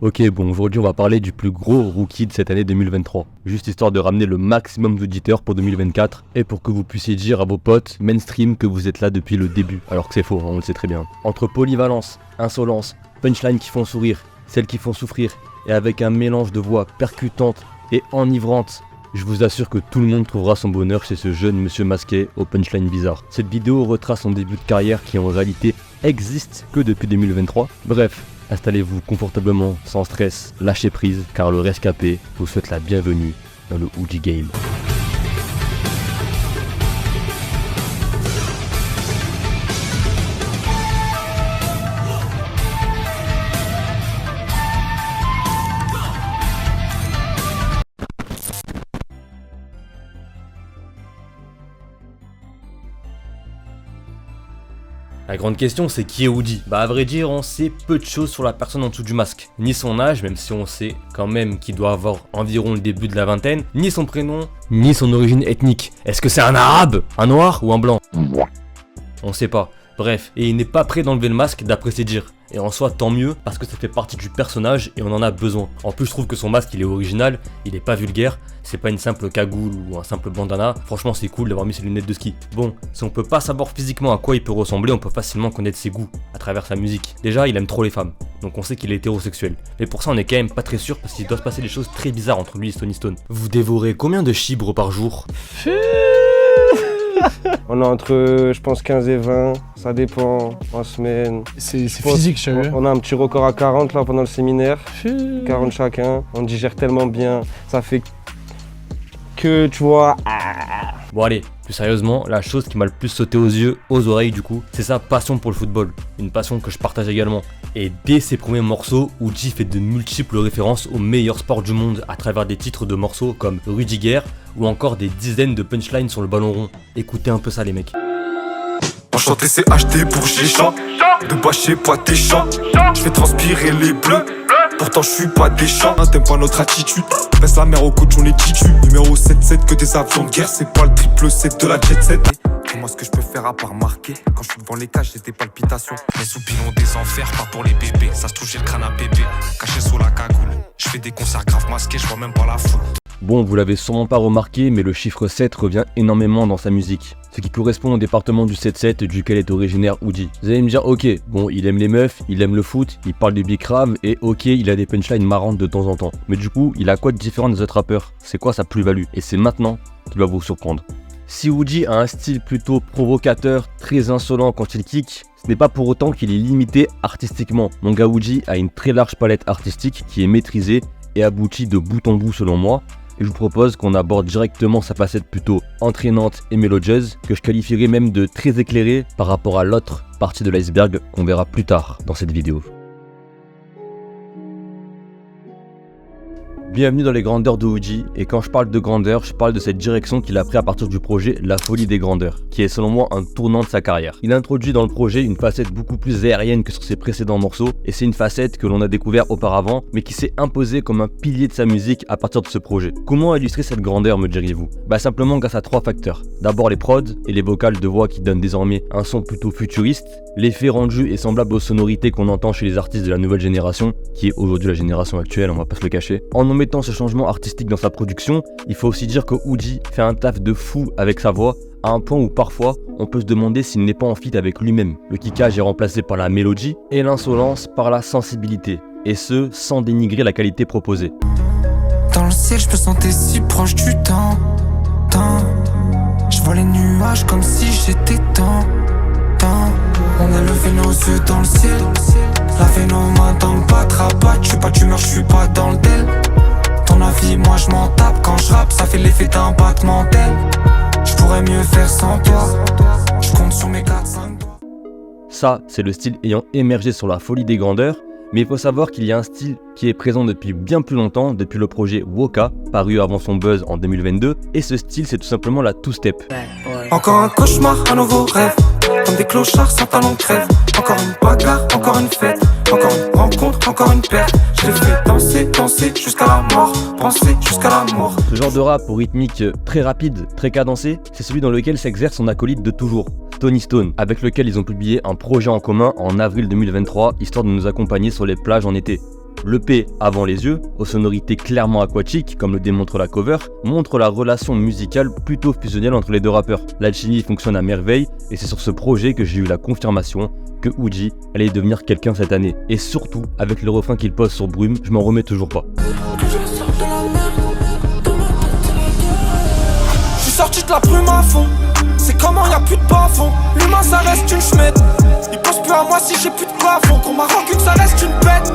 Ok, bon, aujourd'hui on va parler du plus gros rookie de cette année 2023. Juste histoire de ramener le maximum d'auditeurs pour 2024 et pour que vous puissiez dire à vos potes mainstream que vous êtes là depuis le début. Alors que c'est faux, on le sait très bien. Entre polyvalence, insolence, punchlines qui font sourire, celles qui font souffrir, et avec un mélange de voix percutante et enivrante, je vous assure que tout le monde trouvera son bonheur chez ce jeune monsieur masqué aux punchlines bizarres. Cette vidéo retrace son début de carrière qui en réalité existe que depuis 2023. Bref, installez-vous confortablement, sans stress, lâchez prise, car le rescapé vous souhaite la bienvenue dans le OG Game. La grande question, c'est qui est Woody? À vrai dire, on sait peu de choses sur la personne en dessous du masque. Ni son âge, même si on sait quand même qu'il doit avoir environ le début de la vingtaine, ni son prénom, ni son origine ethnique. Est-ce que c'est un arabe, un noir ou un blanc? On sait pas. Bref, et il n'est pas prêt d'enlever le masque d'après ses dires. Et en soi, tant mieux, parce que ça fait partie du personnage et on en a besoin. En plus, je trouve que son masque, il est original, il est pas vulgaire, c'est pas une simple cagoule ou un simple bandana. Franchement, c'est cool d'avoir mis ses lunettes de ski. Bon, si on peut pas savoir physiquement à quoi il peut ressembler, on peut facilement connaître ses goûts à travers sa musique. Déjà, il aime trop les femmes, donc on sait qu'il est hétérosexuel. Mais pour ça, on est quand même pas très sûr parce qu'il doit se passer des choses très bizarres entre lui et Stony Stone. Vous dévorez combien de chibres par jour? On est entre, je pense, 15 et 20, ça dépend, en semaine. C'est physique, je sais. On a un petit record à 40 là pendant le séminaire, 40 chacun, on digère tellement bien, ça fait que, tu vois... Bon allez, plus sérieusement, la chose qui m'a le plus sauté aux yeux, aux oreilles du coup, c'est sa passion pour le football. Une passion que je partage également. Et dès ses premiers morceaux, Woody fait de multiples références aux meilleurs sports du monde à travers des titres de morceaux comme Rudiger ou encore des dizaines de punchlines sur le ballon rond. Écoutez un peu ça les mecs. Enchanté c'est acheté pour Géchant, de bâcher pas tes champs, je fais transpirer les bleus, pourtant je suis pas des champs. T'aimes pas notre attitude, baisse la mer au coach on est titu. Numéro 7-7 que des avions de guerre, c'est pas le triple 7 de la jet set. Comment est-ce que je peux faire à part marquer? Quand je suis devant les cages, j'ai des palpitations. Les soupils ont des enfers, pas pour les bébés. Ça se trouve j'ai le crâne à bébé, caché sous la cagoule. Je fais des concerts graves masqués, je vois même pas la foule. Bon, vous l'avez sûrement pas remarqué, mais le chiffre 7 revient énormément dans sa musique. Ce qui correspond au département du 7-7 duquel est originaire Woody. Vous allez me dire, ok, bon, il aime les meufs, il aime le foot, il parle du bicrave, et ok, il a des punchlines marrantes de temps en temps. Mais du coup, il a quoi de différent des autres rappeurs? C'est quoi sa plus-value? Et c'est maintenant qu'il va vous surprendre. Si Woody a un style plutôt provocateur, très insolent quand il kick, ce n'est pas pour autant qu'il est limité artistiquement. Mon gars Woody a une très large palette artistique qui est maîtrisée et aboutit de bout en bout selon moi. Et je vous propose qu'on aborde directement sa facette plutôt entraînante et mélodieuse, que je qualifierais même de très éclairée par rapport à l'autre partie de l'iceberg qu'on verra plus tard dans cette vidéo. Bienvenue dans les grandeurs de Woody, et quand je parle de grandeur, je parle de cette direction qu'il a pris à partir du projet La Folie des Grandeurs, qui est selon moi un tournant de sa carrière. Il a introduit dans le projet une facette beaucoup plus aérienne que sur ses précédents morceaux, et c'est une facette que l'on a découvert auparavant, mais qui s'est imposée comme un pilier de sa musique à partir de ce projet. Comment illustrer cette grandeur, me diriez-vous? Simplement grâce à trois facteurs. D'abord les prods et les vocales de voix qui donnent désormais un son plutôt futuriste, l'effet rendu est semblable aux sonorités qu'on entend chez les artistes de la nouvelle génération, qui est aujourd'hui la génération actuelle, on va pas se le cacher. En mettant ce changement artistique dans sa production, il faut aussi dire que Woody fait un taf de fou avec sa voix, à un point où parfois on peut se demander s'il n'est pas en feat avec lui-même. Le kickage est remplacé par la mélodie et l'insolence par la sensibilité, et ce sans dénigrer la qualité proposée. Dans le ciel je me sentais si proche du temps. Je vois les nuages comme si j'étais temps. On a levé nos yeux dans le ciel, lavé nos mains dans le batrabat. Je suis pas d'humeur, je suis pas dans le tel. Ton avis, moi je m'en tape. Quand je rappe, ça fait l'effet d'un battement d'aile. Je pourrais mieux faire sans toi. Je compte sur mes 4-5 doigts. Ça, c'est le style ayant émergé sur La Folie des Grandeurs, mais il faut savoir qu'il y a un style qui est présent depuis bien plus longtemps, depuis le projet Woka, paru avant son buzz en 2022, et ce style c'est tout simplement la two-step. Encore un cauchemar, un nouveau rêve. Comme des clochards sans talons crève. Encore une bagarre, encore une fête. Encore une rencontre, encore une perte. Je les fais danser jusqu'à la mort. Penser jusqu'à la mort. Ce genre de rap au rythmique très rapide, très cadencé, c'est celui dans lequel s'exerce son acolyte de toujours, Stony Stone, avec lequel ils ont publié un projet en commun en avril 2023, histoire de nous accompagner sur les plages en été. L'EP Avant les yeux, aux sonorités clairement aquatiques, comme le démontre la cover, montre la relation musicale plutôt fusionnelle entre les deux rappeurs. L'alchimie fonctionne à merveille et c'est sur ce projet que j'ai eu la confirmation que Uji allait devenir quelqu'un cette année. Et surtout, avec le refrain qu'il pose sur Brume, je m'en remets toujours pas. Je suis sorti de la brume à fond, c'est comment y'a plus de bas-fond. L'humain ça reste une schmette, il pense plus à moi si j'ai plus de plafond. Qu'on m'a rendu que ça reste une bête,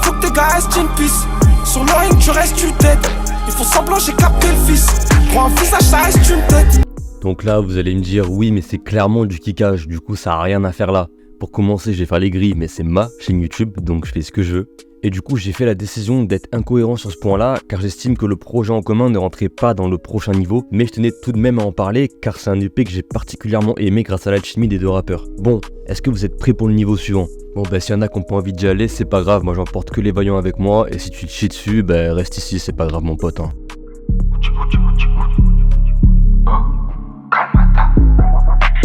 faut que tes gars restent in peace. Sur le ring tu restes tu tête, ils font semblant j'ai capté le fils. Pour un visage ça reste une tête. Donc là vous allez me dire oui mais c'est clairement du kickage, du coup ça a rien à faire là. Pour commencer, j'ai fait les grilles, mais c'est ma chaîne YouTube, donc je fais ce que je veux. Et du coup, j'ai fait la décision d'être incohérent sur ce point-là, car j'estime que le projet en commun ne rentrait pas dans le prochain niveau, mais je tenais tout de même à en parler, car c'est un EP que j'ai particulièrement aimé grâce à l'alchimie des deux rappeurs. Bon, est-ce que vous êtes prêts pour le niveau suivant? Bon, bah s'il y en a qui n'ont pas envie d'y aller, c'est pas grave, moi j'emporte que les vaillants avec moi, et si tu te chies dessus, bah reste ici, c'est pas grave mon pote. Hein.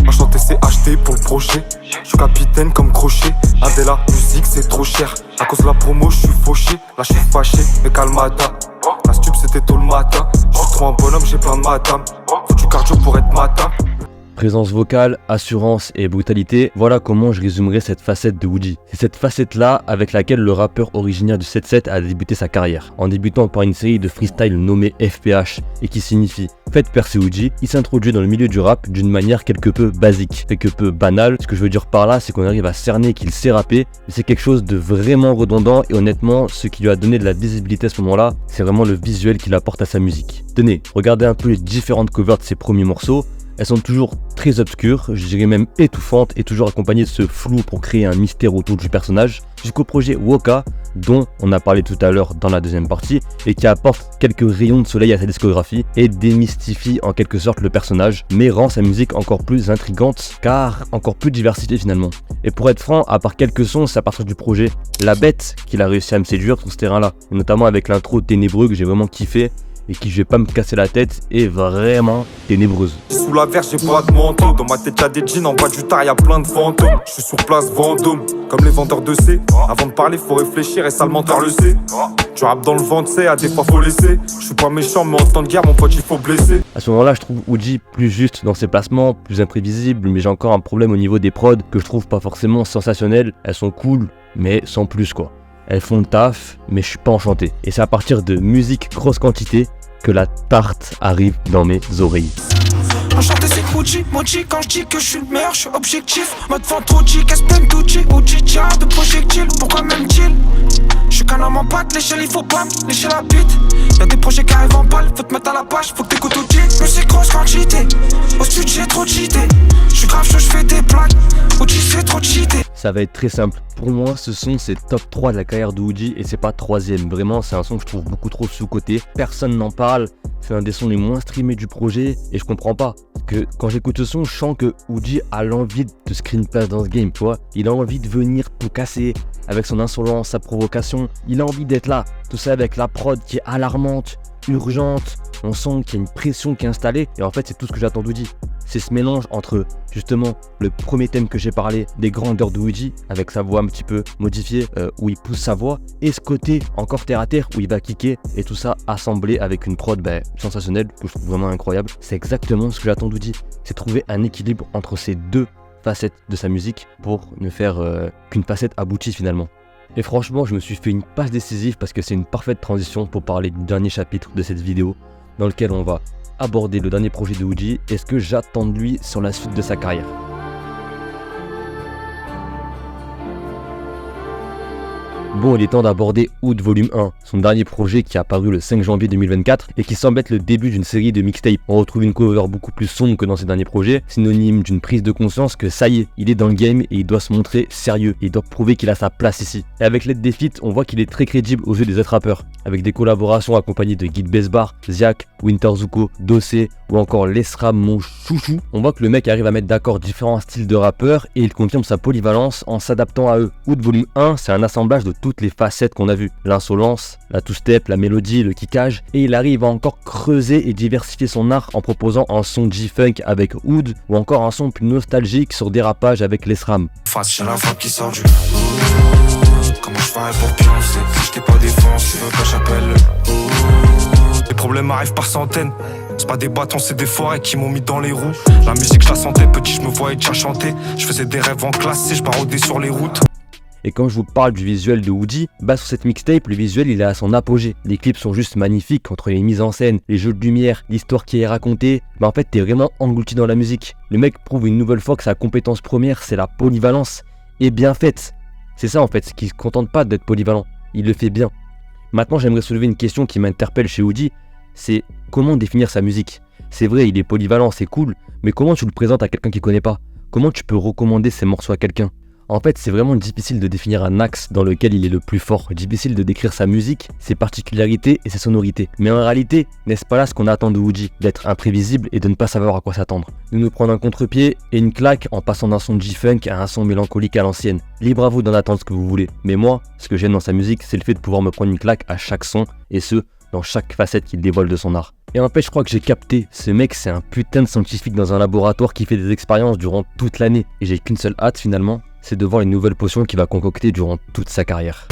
Enchanté c'est acheté pour le projet. Je suis capitaine comme crochet. Un de la musique c'est trop cher. À cause de la promo je suis fauché. Là je suis fâché mais calmata. La stup c'était tôt le matin. Je suis trop un bonhomme j'ai plein de madame. Faut du cardio pour être matin. Présence vocale, assurance et brutalité, voilà comment je résumerai cette facette de Uji. C'est cette facette-là avec laquelle le rappeur originaire du 7-7 a débuté sa carrière, en débutant par une série de freestyle nommée FPH, et qui signifie « Faites percer Uji », il s'introduit dans le milieu du rap d'une manière quelque peu basique, quelque peu banale. Ce que je veux dire par là, c'est qu'on arrive à cerner qu'il sait rapper, mais c'est quelque chose de vraiment redondant, et honnêtement, ce qui lui a donné de la visibilité à ce moment-là, c'est vraiment le visuel qu'il apporte à sa musique. Tenez, regardez un peu les différentes covers de ses premiers morceaux. Elles sont toujours très obscures, je dirais même étouffantes et toujours accompagnées de ce flou pour créer un mystère autour du personnage, jusqu'au projet Woka, dont on a parlé tout à l'heure dans la deuxième partie, et qui apporte quelques rayons de soleil à sa discographie et démystifie en quelque sorte le personnage, mais rend sa musique encore plus intrigante, car encore plus diversifiée finalement. Et pour être franc, à part quelques sons, c'est à partir du projet La Bête qu'il a réussi à me séduire sur ce terrain-là, et notamment avec l'intro ténébreux que j'ai vraiment kiffé, et qui, je vais pas me casser la tête, est vraiment ténébreuse. Sous la verge j'ai pas de manteau. Dans ma tête y'a des jeans, en bas du tard y'a plein de fantômes. Je suis sur place Vendôme, comme les vendeurs de C. Avant de parler faut réfléchir et ça le menteur le sait. Tu rappes dans le ventre c'est, à des fois faut laisser. Je suis pas méchant mais en temps de guerre mon pote il faut blesser. À ce moment là je trouve Uji plus juste dans ses placements, plus imprévisible, mais j'ai encore un problème au niveau des prods que je trouve pas forcément sensationnelles. Elles sont cool mais sans plus quoi. Elles font le taf mais je suis pas enchanté. Et c'est à partir de musique grosse quantité que la tarte arrive dans mes oreilles. Enchanté c'est Uji, Moji, quand je dis que je suis le meilleur, je suis objectif. Mode Fantoji, Caspen Tucci, Uji, tire de projectiles, pourquoi même chill? Je suis qu'un homme en pâte, l'échelle il faut pas me lécher la bite. Y'a des projets qui arrivent en balle, faut te mettre à la page, faut que t'écoutes Uji. Musique grosse quantité, au studio j'ai trop cheaté. Je suis grave chaud, je fais des blagues, Uji c'est trop cheaté. Ça va être très simple. Pour moi, ce son c'est top 3 de la carrière de Uji et c'est pas troisième. Vraiment, c'est un son que je trouve beaucoup trop sous-coté. Personne n'en parle. C'est un des sons les moins streamés du projet et je comprends pas. Que quand j'écoute ce son, je sens que Uji a l'envie de se créer une place dans ce game, tu vois. Il a envie de venir tout casser avec son insolence, sa provocation. Il a envie d'être là. Tout ça avec la prod qui est alarmante, urgente. On sent qu'il y a une pression qui est installée et en fait c'est tout ce que j'attends d'Uji. C'est ce mélange entre justement le premier thème que j'ai parlé des grandeurs de Uji avec sa voix un petit peu modifiée où il pousse sa voix et ce côté encore terre à terre où il va kicker et tout ça assemblé avec une prod sensationnelle que je trouve vraiment incroyable. C'est exactement ce que j'attends d'Uji. C'est trouver un équilibre entre ces deux facettes de sa musique pour ne faire qu'une facette aboutie finalement. Et franchement je me suis fait une passe décisive parce que c'est une parfaite transition pour parler du dernier chapitre de cette vidéo dans lequel on va aborder le dernier projet de Uji et ce que j'attends de lui sur la suite de sa carrière. Bon, il est temps d'aborder Oud Volume 1, son dernier projet qui est apparu le 5 janvier 2024 et qui semble être le début d'une série de mixtapes. On retrouve une cover beaucoup plus sombre que dans ses derniers projets, synonyme d'une prise de conscience que ça y est, il est dans le game et il doit se montrer sérieux, et il doit prouver qu'il a sa place ici. Et avec l'aide des feats, on voit qu'il est très crédible aux yeux des autres rappeurs, avec des collaborations accompagnées de Guide Besbar, Ziak, Winter Zuko, Dossé ou encore Lesram mon chouchou. On voit que le mec arrive à mettre d'accord différents styles de rappeurs et il confirme sa polyvalence en s'adaptant à eux. Oud Volume 1, c'est un assemblage de toutes les facettes qu'on a vues. L'insolence, la two-step, la mélodie, le kickage, et il arrive à encore creuser et diversifier son art en proposant un son G-Funk avec Oud ou encore un son plus nostalgique sur Dérapage avec Lesram. Face, j'ai la frappe qui sort du comment je ferais pour pioncer. t'es pas défense dans ta chapelle. Les problèmes arrivent par centaines. C'est pas des bâtons, c'est des forêts qui m'ont mis dans les roues. La musique, je la sentais, petit, je me voyais déjà chanter. Je faisais des rêves en classe et je baroudais sur les routes. Et quand je vous parle du visuel de Woody, sur cette mixtape, le visuel il est à son apogée. Les clips sont juste magnifiques, entre les mises en scène, les jeux de lumière, l'histoire qui est racontée. En fait, t'es vraiment englouti dans la musique. Le mec prouve une nouvelle fois que sa compétence première, c'est la polyvalence. Et bien faite. C'est ça en fait, ce qui se contente pas d'être polyvalent. Il le fait bien. Maintenant, j'aimerais soulever une question qui m'interpelle chez Woody. C'est comment définir sa musique? C'est vrai, il est polyvalent, c'est cool, mais comment tu le présentes à quelqu'un qui connaît pas? Comment tu peux recommander ses morceaux à quelqu'un? En fait, c'est vraiment difficile de définir un axe dans lequel il est le plus fort. Difficile de décrire sa musique, ses particularités et ses sonorités. Mais en réalité, n'est-ce pas là ce qu'on attend de Woody? D'être imprévisible et de ne pas savoir à quoi s'attendre. De nous prendre un contre-pied et une claque en passant d'un son G-Funk à un son mélancolique à l'ancienne. Libre à vous d'en attendre ce que vous voulez. Mais moi, ce que j'aime dans sa musique, c'est le fait de pouvoir me prendre une claque à chaque son, et ce, dans chaque facette qu'il dévoile de son art. Et en fait, je crois que j'ai capté, ce mec c'est un putain de scientifique dans un laboratoire qui fait des expériences durant toute l'année. Et j'ai qu'une seule hâte finalement, c'est de voir les nouvelles potions qu'il va concocter durant toute sa carrière.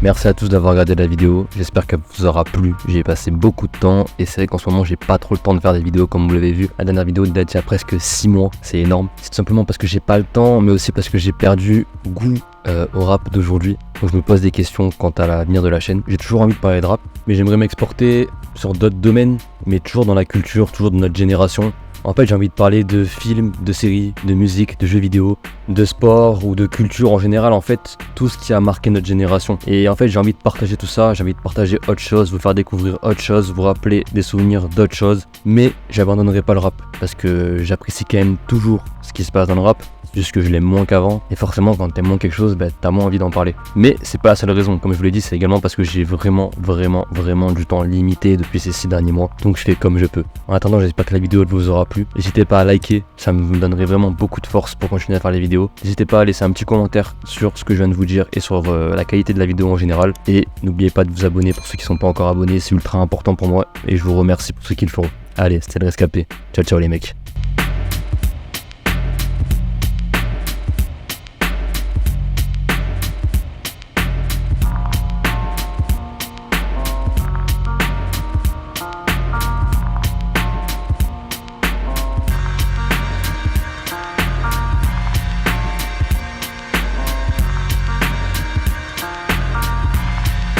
Merci à tous d'avoir regardé la vidéo, j'espère qu'elle vous aura plu. J'ai passé beaucoup de temps et c'est vrai qu'en ce moment j'ai pas trop le temps de faire des vidéos comme vous l'avez vu. La dernière vidéo date il y a presque 6 mois, c'est énorme. C'est tout simplement parce que j'ai pas le temps, mais aussi parce que j'ai perdu goût au rap d'aujourd'hui. Donc je me pose des questions quant à l'avenir de la chaîne. J'ai toujours envie de parler de rap, mais j'aimerais m'exporter sur d'autres domaines, mais toujours dans la culture, toujours de notre génération. En fait, j'ai envie de parler de films, de séries, de musique, de jeux vidéo, de sport ou de culture en général, en fait, tout ce qui a marqué notre génération. Et en fait, j'ai envie de partager tout ça, j'ai envie de partager autre chose, vous faire découvrir autre chose, vous rappeler des souvenirs d'autres choses. Mais j'abandonnerai pas le rap, parce que j'apprécie quand même toujours ce qui se passe dans le rap. Juste que je l'aime moins qu'avant, et forcément quand t'aimes moins quelque chose, t'as moins envie d'en parler. Mais c'est pas la seule raison, comme je vous l'ai dit, c'est également parce que j'ai vraiment du temps limité depuis ces 6 derniers mois, donc je fais comme je peux. En attendant, j'espère que la vidéo vous aura plu. N'hésitez pas à liker, ça me donnerait vraiment beaucoup de force pour continuer à faire les vidéos. N'hésitez pas à laisser un petit commentaire sur ce que je viens de vous dire et sur la qualité de la vidéo en général. Et n'oubliez pas de vous abonner pour ceux qui sont pas encore abonnés, c'est ultra important pour moi, et je vous remercie pour ceux qui le feront. Allez, c'était le rescapé. Ciao ciao les mecs.